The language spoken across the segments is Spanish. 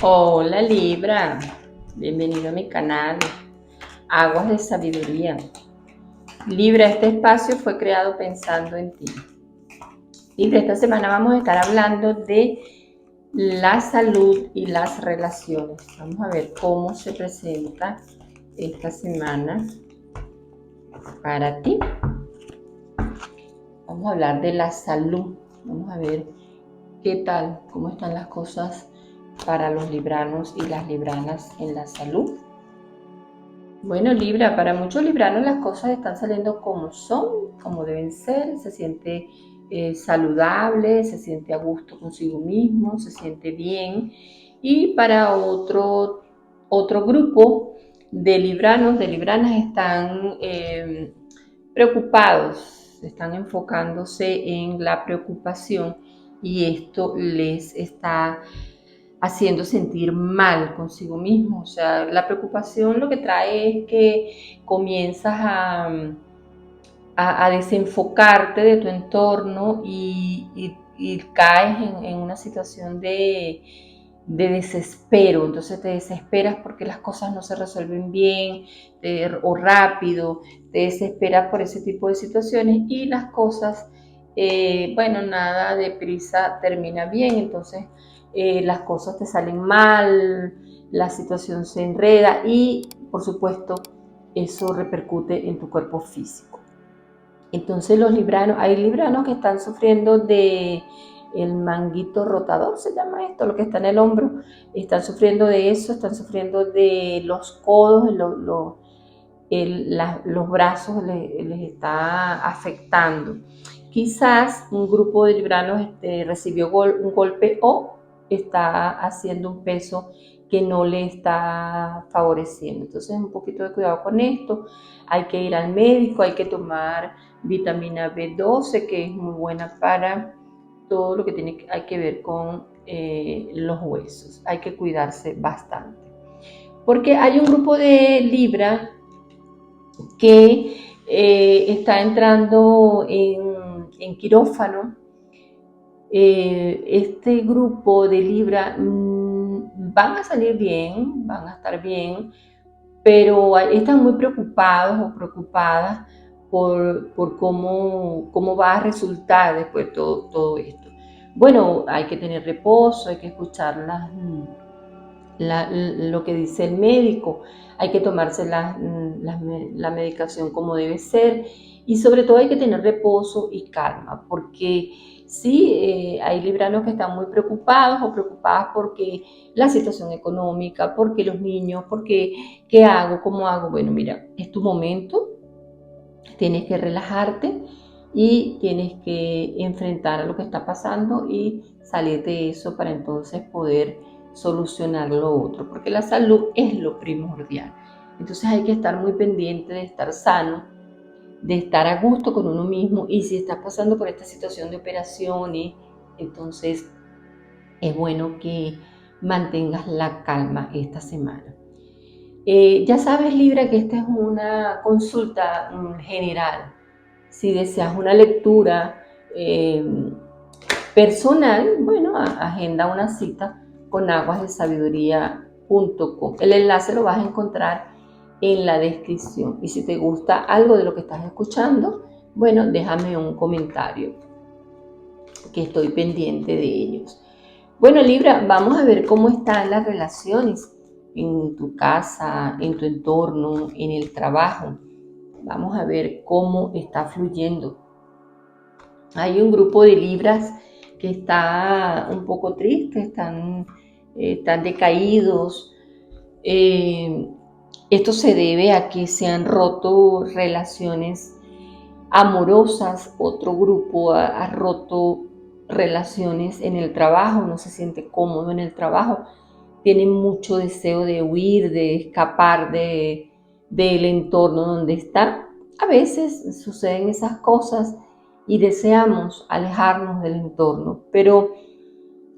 Hola Libra, bienvenido a mi canal, Aguas de Sabiduría. Libra, este espacio fue creado pensando en ti. Libra, esta semana vamos a estar hablando de la salud y las relaciones. Vamos a ver cómo se presenta esta semana para ti. Vamos a hablar de la salud. Vamos a ver qué tal, cómo están las cosas para los libranos y las libranas en la salud. Bueno, Libra, para muchos libranos las cosas están saliendo como son, como deben ser, se siente saludable, se siente a gusto consigo mismo, se siente bien. Y para otro grupo de libranos, de libranas están preocupados, están enfocándose en la preocupación y esto les está haciendo sentir mal consigo mismo. O sea, la preocupación lo que trae es que comienzas a desenfocarte de tu entorno y caes en una situación de desespero. Entonces te desesperas porque las cosas no se resuelven bien o rápido, te desesperas por ese tipo de situaciones y las cosas, bueno, nada de prisa termina bien. Entonces las cosas te salen mal, la situación se enreda y por supuesto eso repercute en tu cuerpo físico. Entonces los libranos, hay libranos que están sufriendo de el manguito rotador, se llama esto, lo que está en el hombro, están sufriendo de eso, están sufriendo de los codos, los brazos les está afectando. Quizás un grupo de libranos recibió un golpe o está haciendo un peso que no le está favoreciendo. Entonces un poquito de cuidado con esto, hay que ir al médico, hay que tomar vitamina B12 que es muy buena para todo lo que hay que ver con los huesos, hay que cuidarse bastante. Porque hay un grupo de Libra que está entrando en quirófano. Este grupo de Libra van a salir bien, van a estar bien, pero están muy preocupados o preocupadas por cómo va a resultar después todo esto. Bueno, hay que tener reposo, hay que escuchar lo que dice el médico, hay que tomarse la medicación como debe ser y sobre todo hay que tener reposo y calma, porque sí, hay libranos que están muy preocupados o preocupadas porque la situación económica, porque los niños, porque qué hago, cómo hago. Bueno, mira, es tu momento, tienes que relajarte y tienes que enfrentar a lo que está pasando y salir de eso para entonces poder solucionar lo otro, porque la salud es lo primordial. Entonces hay que estar muy pendiente de estar sano, de estar a gusto con uno mismo, y si estás pasando por esta situación de operaciones, entonces es bueno que mantengas la calma esta semana. Ya sabes, Libra, que esta es una consulta general. Si deseas una lectura eh, personal, bueno, agenda una cita con aguasdesabiduría.com. El enlace lo vas a encontrar en la descripción. Y si te gusta algo de lo que estás escuchando, bueno, déjame un comentario, que estoy pendiente de ellos. Bueno, Libra, vamos a ver cómo están las relaciones en tu casa, en tu entorno, en el trabajo. Vamos a ver cómo está fluyendo. Hay un grupo de Libras que está un poco triste, están decaídos. Esto se debe a que se han roto relaciones amorosas, otro grupo ha roto relaciones en el trabajo, no se siente cómodo en el trabajo, tiene mucho deseo de huir, de escapar del entorno donde está. A veces suceden esas cosas y deseamos alejarnos del entorno, pero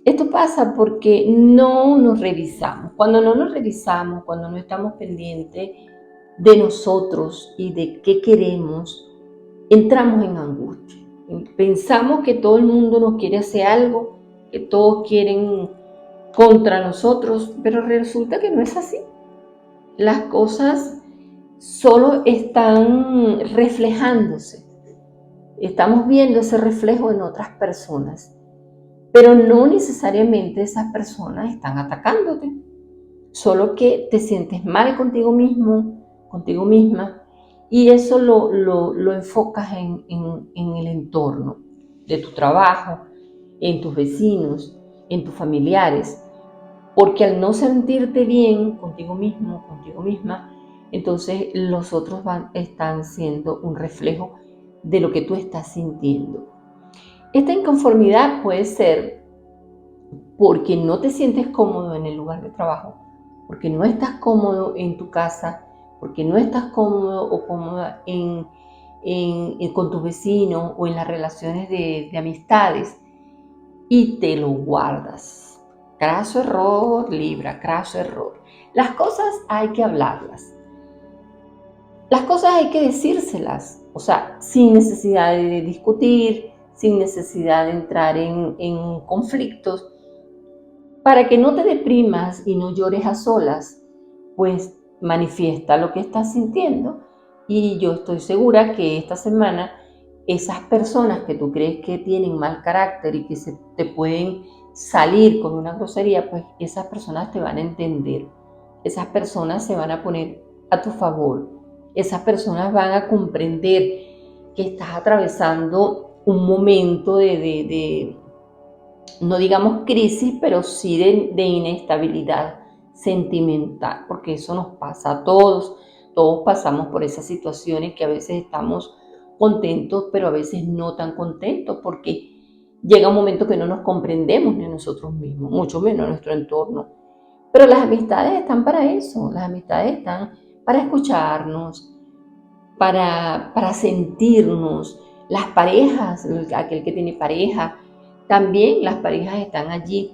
esto pasa porque no nos revisamos. Cuando no nos revisamos, cuando no estamos pendientes de nosotros y de qué queremos, entramos en angustia. Pensamos que todo el mundo nos quiere hacer algo, que todos quieren contra nosotros, pero resulta que no es así. Las cosas solo están reflejándose. Estamos viendo ese reflejo en otras personas, pero no necesariamente esas personas están atacándote. Solo que te sientes mal contigo mismo, contigo misma, y eso lo enfocas en el entorno de tu trabajo, en tus vecinos, en tus familiares, porque al no sentirte bien contigo mismo, contigo misma, entonces los otros están siendo un reflejo de lo que tú estás sintiendo. Esta inconformidad puede ser porque no te sientes cómodo en el lugar de trabajo, porque no estás cómodo en tu casa, porque no estás cómodo o cómoda con tus vecinos o en las relaciones de amistades y te lo guardas. Craso error, Libra, craso error. Las cosas hay que hablarlas. Las cosas hay que decírselas, o sea, sin necesidad de discutir, sin necesidad de entrar en conflictos, para que no te deprimas y no llores a solas, pues manifiesta lo que estás sintiendo y yo estoy segura que esta semana esas personas que tú crees que tienen mal carácter y que te pueden salir con una grosería, pues esas personas te van a entender, esas personas se van a poner a tu favor, esas personas van a comprender que estás atravesando un momento de no digamos crisis, pero sí de inestabilidad sentimental, porque eso nos pasa a todos. Todos pasamos por esas situaciones que a veces estamos contentos, pero a veces no tan contentos, porque llega un momento que no nos comprendemos ni nosotros mismos, mucho menos nuestro entorno. Pero las amistades están para eso, las amistades están para escucharnos, para sentirnos. Las parejas, aquel que tiene pareja, también las parejas están allí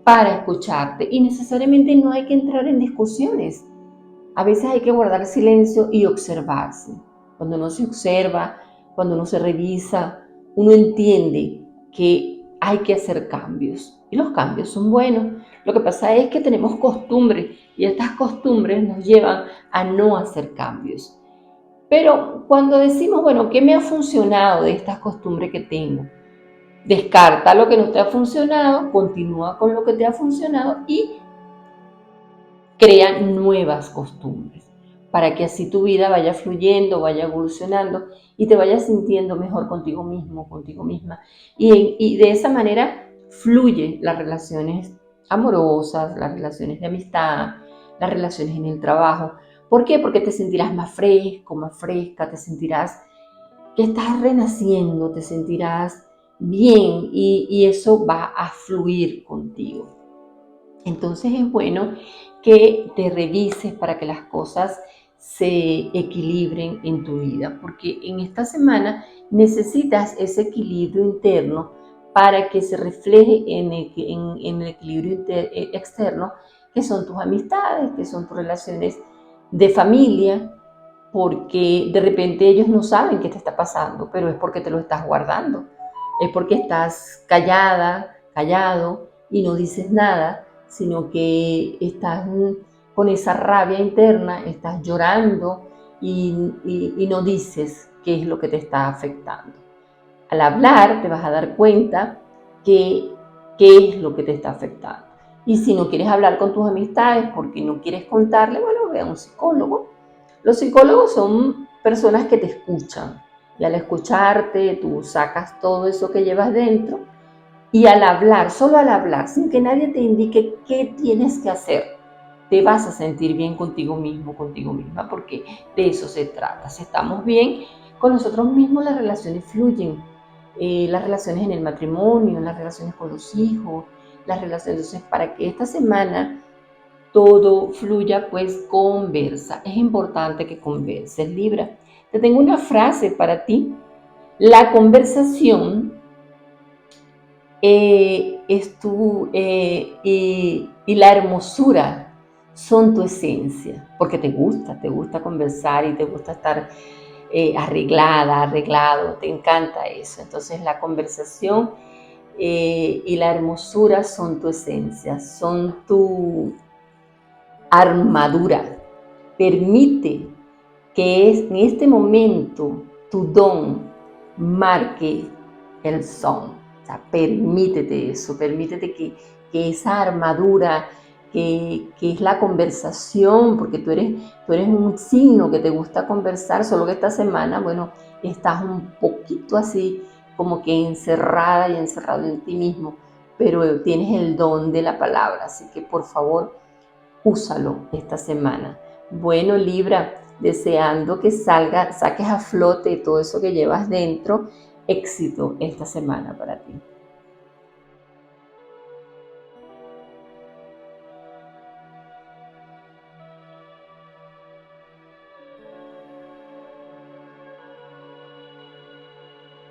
para escucharte y necesariamente no hay que entrar en discusiones. A veces hay que guardar silencio y observarse. Cuando uno se observa, cuando uno se revisa, uno entiende que hay que hacer cambios y los cambios son buenos. Lo que pasa es que tenemos costumbres y estas costumbres nos llevan a no hacer cambios. Pero cuando decimos, bueno, ¿qué me ha funcionado de estas costumbres que tengo? Descarta lo que no te ha funcionado, continúa con lo que te ha funcionado y crea nuevas costumbres para que así tu vida vaya fluyendo, vaya evolucionando y te vayas sintiendo mejor contigo mismo, contigo misma. Y de esa manera fluyen las relaciones amorosas, las relaciones de amistad, las relaciones en el trabajo. ¿Por qué? Porque te sentirás más fresco, más fresca, te sentirás que estás renaciendo, te sentirás bien y eso va a fluir contigo. Entonces es bueno que te revises para que las cosas se equilibren en tu vida, porque en esta semana necesitas ese equilibrio interno para que se refleje en el equilibrio externo, que son tus amistades, que son tus relaciones de familia, porque de repente ellos no saben qué te está pasando, pero es porque te lo estás guardando, es porque estás callada, callado y no dices nada, sino que estás con esa rabia interna, estás llorando y no dices qué es lo que te está afectando. Al hablar te vas a dar cuenta qué es lo que te está afectando. Y si no quieres hablar con tus amistades porque no quieres contarle, bueno, ve a un psicólogo. Los psicólogos son personas que te escuchan y al escucharte tú sacas todo eso que llevas dentro y al hablar, solo al hablar, sin que nadie te indique qué tienes que hacer, te vas a sentir bien contigo mismo, contigo misma, porque de eso se trata. Si estamos bien con nosotros mismos, las relaciones fluyen. Las relaciones en el matrimonio, las relaciones con los hijos, las relaciones. Entonces, para que esta semana todo fluya, pues conversa. Es importante que converses, Libra. Te tengo una frase para ti. La conversación es y la hermosura son tu esencia, porque te gusta conversar y te gusta estar arreglada, arreglado, te encanta eso. Entonces la conversación y la hermosura son tu esencia, son tu armadura. Permite que en este momento tu don marque el son. O sea, permítete eso, permítete que esa armadura, que es la conversación, porque tú eres un signo que te gusta conversar, solo que esta semana, bueno, estás un poquito así como que encerrada y encerrado en ti mismo, pero tienes el don de la palabra, así que por favor, úsalo esta semana. Bueno, Libra, deseando que saques a flote todo eso que llevas dentro, éxito esta semana para ti.